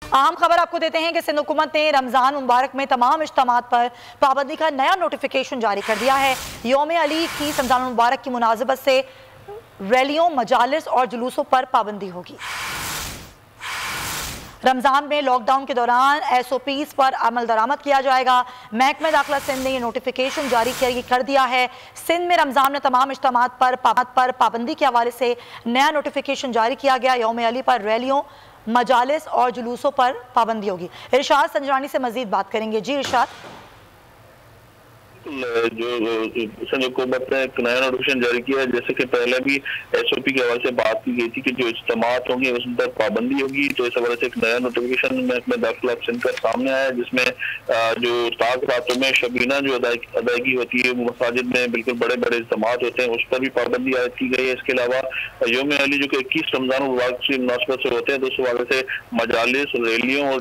अहम खबर आपको देते हैं कि सिंध हुकूमत ने रमजान मुबारक में तमाम इज्तिमात पर पाबंदी का नया नोटिफिकेशन जारी कर दिया है। यौम अली की रमजान मुबारक की मुनासिबत से रैलियों, मजालिस और जुलूसों पर पाबंदी होगी। रमजान में लॉकडाउन के दौरान SOPs पर अमल दरामद किया जाएगा। महकमा दाखिला सिंध ने यह नोटिफिकेशन जारी कर दिया है। सिंध में रमजान में तमाम इज्तिमात पर पाबंदी के हवाले से नया नोटिफिकेशन जारी किया गया। यौम अली पर रैलियों, मजालिस और जुलूसों पर पाबंदी होगी। इरशाद संजरानी से मजीद बात करेंगे। जी इरशाद। जो सिंध हुकूमत ने एक नया नोटिफिकेशन जारी किया है, जैसे कि पहले भी SOP के हवाले से बात की गई थी कि जो इज्तिमात होंगे उस पर पाबंदी होगी, तो इस हवाले से एक नया नोटिफिकेशन महकमा दाखिला सिंध का सामने आया है, जिसमें जो ताक रातों में शबीना जो अदायगी होती है मसाजिद में बिल्कुल बड़े बड़े इज्तिमात होते हैं, उस पर भी पाबंदी आयद की गई है। इसके अलावा यौम अली जो कि 21 रमजान मुबारक की मुनासिबत से होते हैं, तो उस हवाले से मजालिस, रैलियों और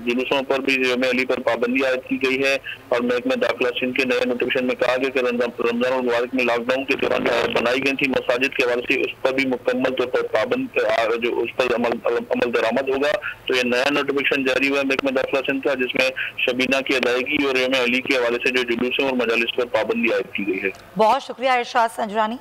जुलूसों पर भी यौम अली पर पाबंदी आयद की गई है। और महकमा दाखिला सिंध के नोटिफिकेशन में कहा गया कि रमजान मुबारक में लॉकडाउन के दौरान बनाई गई थी मसाजिद के हवाले से, उस पर भी मुकम्मल तौर पर पाबंद जो उस पर अमल दरामद होगा। तो ये नया नोटिफिकेशन जारी हुआ है महकमा दाखिला सिंध का, जिसमें शबीना की अदायगी और यौम अली के हवाले से जो जुलूसों और मजालिस पर पाबंदी आयद की गई है। बहुत शुक्रिया इरशाद संजरानी।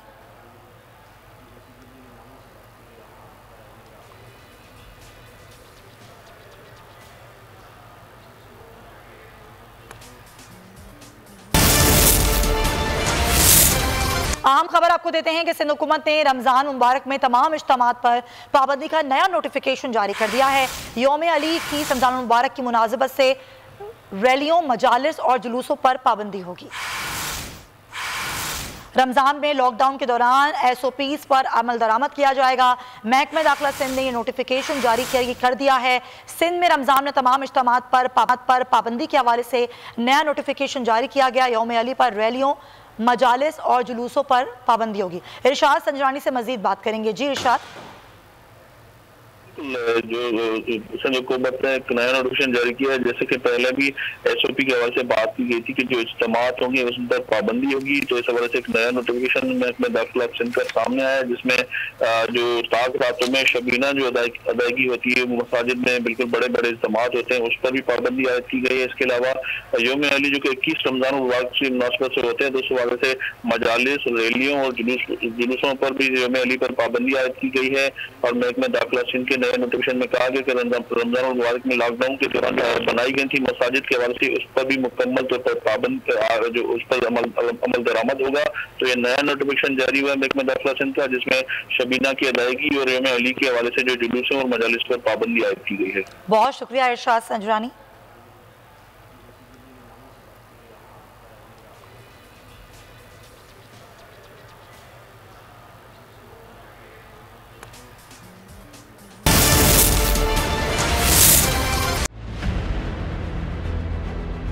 अहम खबर आपको देते हैं कि सिंध हुकूमत ने रमजान मुबारक में तमाम इज्तिमात पर पाबंदी का नया नोटिफिकेशन जारी कर दिया है। यौम अली की रमजान मुबारक की मुनासिबत से रैलियों, मजालिस और जुलूसों पर पाबंदी होगी। रमजान में लॉकडाउन के दौरान SOPs पर अमल दरामद किया जाएगा। महकमा दाखिला सिंध ने यह नोटिफिकेशन जारी कर दिया है। सिंध में रमजान में तमाम इज्तिमात पर पाबंदी के हवाले से नया नोटिफिकेशन जारी किया गया। यौम अली पर रैलियों, मजालिस और जुलूसों पर पाबंदी होगी। इरशाद संजरानी से मजीद बात करेंगे। जी इरशाद। जो सिंध हुकूमत ने एक नया नोटिफिकेशन जारी किया है, जैसे कि पहले भी SOP के हवाले से बात की गई थी कि जो इज्तिमात होंगे उस पर पाबंदी होगी, तो इस हवाले से एक नया नोटिफिकेशन महकमा दाखिला सिंध का सामने आया है, जिसमें जो ताक रातों में शबीना जो अदायगी होती है मसाजिद में बिल्कुल बड़े बड़े इज्तिमात होते हैं, उस पर भी पाबंदी आयद की गई है। इसके अलावा यौम अली जो कि 21 रमजान मुबारक की मुनासिबत से होते हैं, तो उस हवाले से मजालिस, रैलियों और जुलूसों पर भी यौम अली पर पाबंदी आयद की गई है। और महकमा दाखिला सिंध के नोटिफिकेशन में कहा गया कि रमजान मुबारक में लॉकडाउन के दौरान बनाई गई थी मसाजिद के हवाले से, उस पर भी मुकम्मल तौर पर पाबंद जो उस पर अमल दरामद होगा। तो ये नया नोटिफिकेशन जारी हुआ है महकमा दाखिला सिंध का, जिसमें शबीना की अदायगी और यौम अली के हवाले से जो जुलूसों और मजालिस पर पाबंदी आयद की गई है। बहुत शुक्रिया इरशाद संजरानी।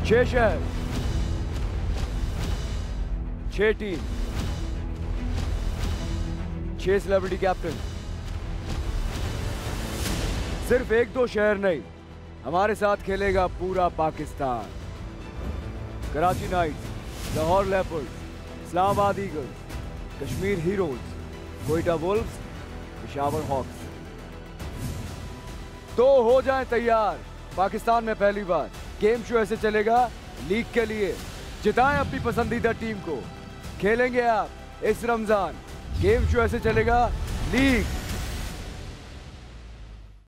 छह शहर, 6 टीम, 6 सेलिब्रिटी कैप्टन। सिर्फ 1-2 शहर नहीं, हमारे साथ खेलेगा पूरा Pakistan. Karachi Knights, Lahore Leopards, Islamabad Eagles, Kashmir Heroes, Quetta Wolves, Peshawar Hawks. तो हो जाएं तैयार, पाकिस्तान में पहली बार गेम शो ऐसे चलेगा लीग के लिए। जिताएं अपनी पसंदीदा टीम को। खेलेंगे आप इस रमजान, गेम शो ऐसे चलेगा लीग।